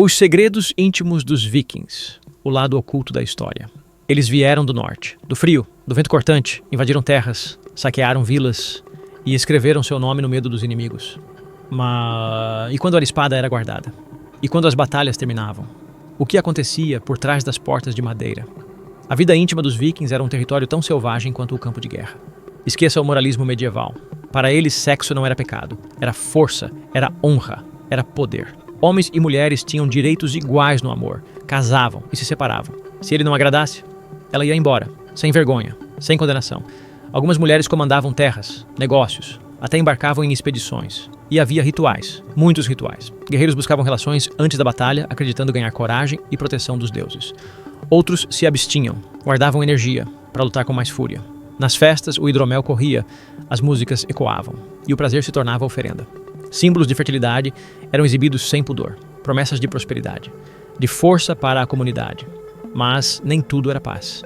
Os segredos íntimos dos vikings, o lado oculto da história. Eles vieram do norte, do frio, do vento cortante, invadiram terras, saquearam vilas e escreveram seu nome no medo dos inimigos. E quando a espada era guardada? E quando as batalhas terminavam? O que acontecia por trás das portas de madeira? A vida íntima dos vikings era um território tão selvagem quanto o campo de guerra. Esqueça o moralismo medieval. Para eles, sexo não era pecado. Era força, era honra, era poder. Homens e mulheres tinham direitos iguais no amor, casavam e se separavam. Se ele não agradasse, ela ia embora, sem vergonha, sem condenação. Algumas mulheres comandavam terras, negócios, até embarcavam em expedições. E havia rituais, muitos rituais. Guerreiros buscavam relações antes da batalha, acreditando ganhar coragem e proteção dos deuses. Outros se abstinham, guardavam energia para lutar com mais fúria. Nas festas, o hidromel corria, as músicas ecoavam, e o prazer se tornava oferenda. Símbolos de fertilidade eram exibidos sem pudor, promessas de prosperidade, de força para a comunidade. Mas nem tudo era paz.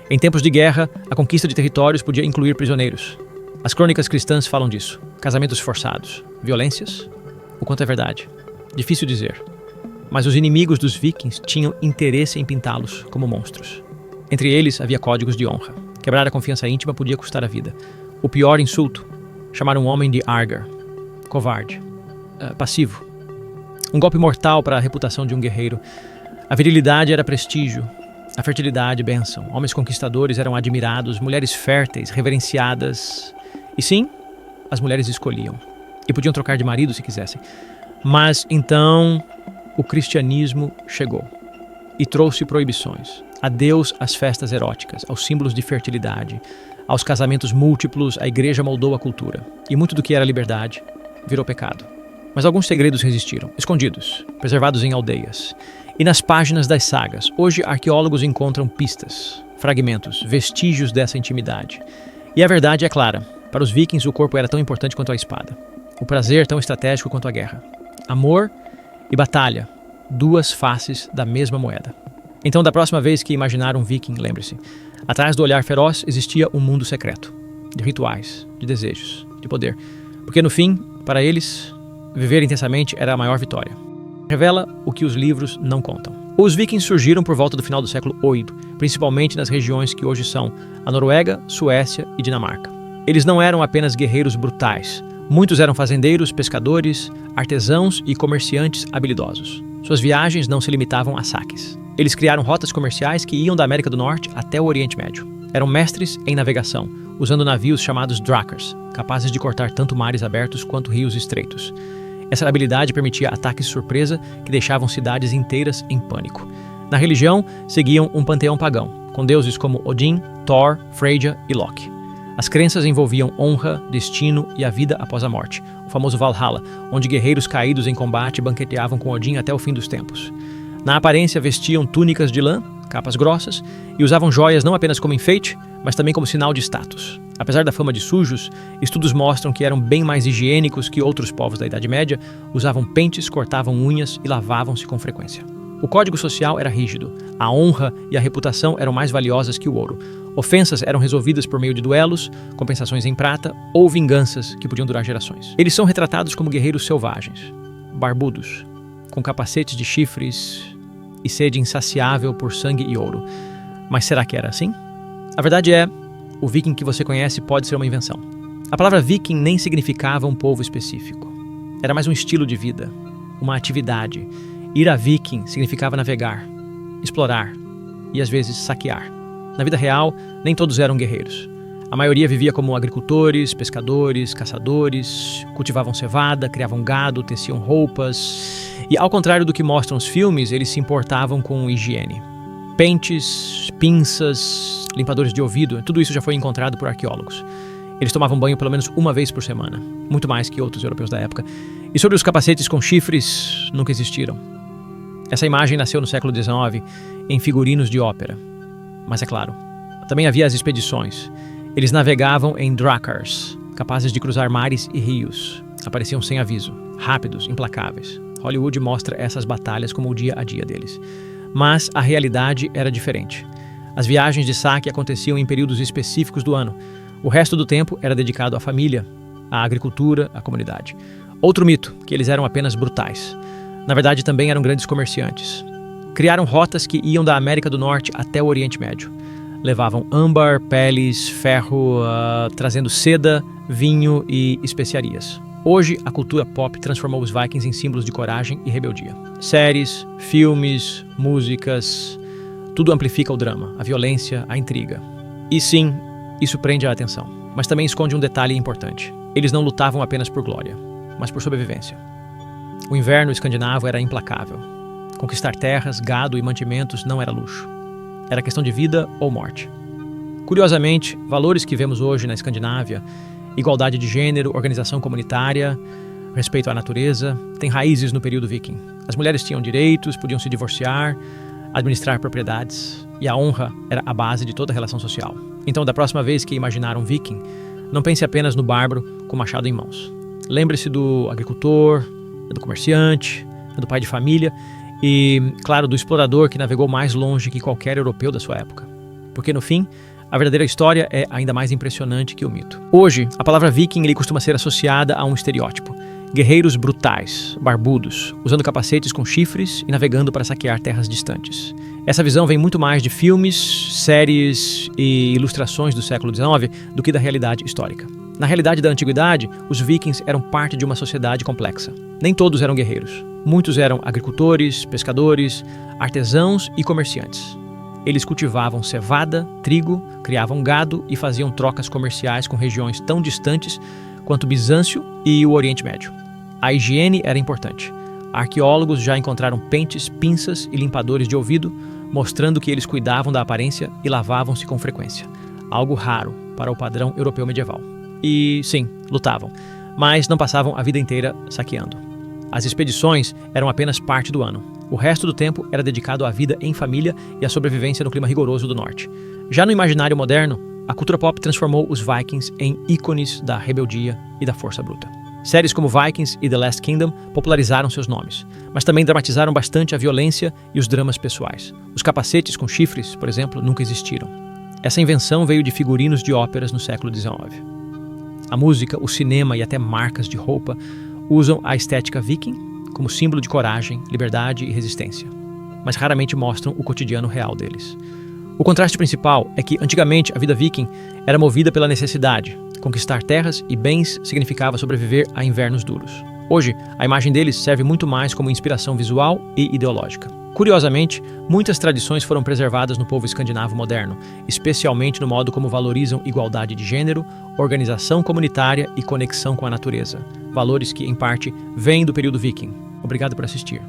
Em tempos de guerra, a conquista de territórios podia incluir prisioneiros. As crônicas cristãs falam disso. Casamentos forçados, violências? O quanto é verdade? Difícil dizer. Mas os inimigos dos vikings tinham interesse em pintá-los como monstros. Entre eles havia códigos de honra. Quebrar a confiança íntima podia custar a vida. O pior insulto, chamar um homem de Argar, covarde, passivo. Um golpe mortal para a reputação de um guerreiro. A virilidade era prestígio, a fertilidade, bênção. Homens conquistadores eram admirados, mulheres férteis, reverenciadas. E sim, as mulheres escolhiam. E podiam trocar de marido se quisessem. Mas então o cristianismo chegou e trouxe proibições. Adeus às festas eróticas, aos símbolos de fertilidade, aos casamentos múltiplos. A igreja moldou a cultura. E muito do que era liberdade virou pecado. Mas alguns segredos resistiram, escondidos, preservados em aldeias. E nas páginas das sagas, hoje arqueólogos encontram pistas, fragmentos, vestígios dessa intimidade. E a verdade é clara. Para os vikings, o corpo era tão importante quanto a espada. O prazer tão estratégico quanto a guerra. Amor e batalha, duas faces da mesma moeda. Então, da próxima vez que imaginar um viking, lembre-se, atrás do olhar feroz existia um mundo secreto, de rituais, de desejos, de poder. Porque no fim, para eles, viver intensamente era a maior vitória. Revela o que os livros não contam. Os vikings surgiram por volta do final do século VIII, principalmente nas regiões que hoje são a Noruega, Suécia e Dinamarca. Eles não eram apenas guerreiros brutais. Muitos eram fazendeiros, pescadores, artesãos e comerciantes habilidosos. Suas viagens não se limitavam a saques. Eles criaram rotas comerciais que iam da América do Norte até o Oriente Médio. Eram mestres em navegação, usando navios chamados drakars, capazes de cortar tanto mares abertos quanto rios estreitos. Essa habilidade permitia ataques surpresa que deixavam cidades inteiras em pânico. Na religião, seguiam um panteão pagão, com deuses como Odin, Thor, Freyja e Loki. As crenças envolviam honra, destino e a vida após a morte, o famoso Valhalla, onde guerreiros caídos em combate banqueteavam com Odin até o fim dos tempos. Na aparência, vestiam túnicas de lã, capas grossas, e usavam joias não apenas como enfeite, mas também como sinal de status. Apesar da fama de sujos, estudos mostram que eram bem mais higiênicos que outros povos da Idade Média, usavam pentes, cortavam unhas e lavavam-se com frequência. O código social era rígido, a honra e a reputação eram mais valiosas que o ouro. Ofensas eram resolvidas por meio de duelos, compensações em prata ou vinganças que podiam durar gerações. Eles são retratados como guerreiros selvagens, barbudos, com capacetes de chifres e sede insaciável por sangue e ouro. Mas será que era assim? A verdade é, o viking que você conhece pode ser uma invenção. A palavra viking nem significava um povo específico. Era mais um estilo de vida, uma atividade. Ir a viking significava navegar, explorar e às vezes saquear. Na vida real, nem todos eram guerreiros. A maioria vivia como agricultores, pescadores, caçadores, cultivavam cevada, criavam gado, teciam roupas. E ao contrário do que mostram os filmes, eles se importavam com higiene. Pentes, pinças, limpadores de ouvido, tudo isso já foi encontrado por arqueólogos. Eles tomavam banho pelo menos uma vez por semana, muito mais que outros europeus da época. E sobre os capacetes com chifres, nunca existiram. Essa imagem nasceu no século XIX, em figurinos de ópera. Mas é claro, também havia as expedições. Eles navegavam em drakars, capazes de cruzar mares e rios. Apareciam sem aviso, rápidos, implacáveis. Hollywood mostra essas batalhas como o dia a dia deles. Mas a realidade era diferente. As viagens de saque aconteciam em períodos específicos do ano. O resto do tempo era dedicado à família, à agricultura, à comunidade. Outro mito, que eles eram apenas brutais. Na verdade, também eram grandes comerciantes. Criaram rotas que iam da América do Norte até o Oriente Médio. Levavam âmbar, peles, ferro, trazendo seda, vinho e especiarias. Hoje, a cultura pop transformou os Vikings em símbolos de coragem e rebeldia. Séries, filmes, músicas, tudo amplifica o drama, a violência, a intriga. E sim, isso prende a atenção, mas também esconde um detalhe importante. Eles não lutavam apenas por glória, mas por sobrevivência. O inverno escandinavo era implacável. Conquistar terras, gado e mantimentos não era luxo. Era questão de vida ou morte. Curiosamente, valores que vemos hoje na Escandinávia, igualdade de gênero, organização comunitária, respeito à natureza, têm raízes no período viking. As mulheres tinham direitos, podiam se divorciar, administrar propriedades, e a honra era a base de toda a relação social. Então, da próxima vez que imaginar um viking, não pense apenas no bárbaro com machado em mãos. Lembre-se do agricultor, do comerciante, do pai de família e, claro, do explorador que navegou mais longe que qualquer europeu da sua época. Porque, no fim, a verdadeira história é ainda mais impressionante que o mito. Hoje, a palavra viking costuma ser associada a um estereótipo. Guerreiros brutais, barbudos, usando capacetes com chifres e navegando para saquear terras distantes. Essa visão vem muito mais de filmes, séries e ilustrações do século XIX do que da realidade histórica. Na realidade da antiguidade, os vikings eram parte de uma sociedade complexa. Nem todos eram guerreiros. Muitos eram agricultores, pescadores, artesãos e comerciantes. Eles cultivavam cevada, trigo, criavam gado e faziam trocas comerciais com regiões tão distantes quanto Bizâncio e o Oriente Médio. A higiene era importante. Arqueólogos já encontraram pentes, pinças e limpadores de ouvido, mostrando que eles cuidavam da aparência e lavavam-se com frequência. Algo raro para o padrão europeu medieval. E, sim, lutavam, mas não passavam a vida inteira saqueando. As expedições eram apenas parte do ano. O resto do tempo era dedicado à vida em família e à sobrevivência no clima rigoroso do norte. Já no imaginário moderno, a cultura pop transformou os Vikings em ícones da rebeldia e da força bruta. Séries como Vikings e The Last Kingdom popularizaram seus nomes, mas também dramatizaram bastante a violência e os dramas pessoais. Os capacetes com chifres, por exemplo, nunca existiram. Essa invenção veio de figurinos de óperas no século XIX. A música, o cinema e até marcas de roupa usam a estética viking como símbolo de coragem, liberdade e resistência, mas raramente mostram o cotidiano real deles. O contraste principal é que, antigamente, a vida viking era movida pela necessidade. Conquistar terras e bens significava sobreviver a invernos duros. Hoje, a imagem deles serve muito mais como inspiração visual e ideológica. Curiosamente, muitas tradições foram preservadas no povo escandinavo moderno, especialmente no modo como valorizam igualdade de gênero, organização comunitária e conexão com a natureza. Valores que, em parte, vêm do período viking. Obrigado por assistir.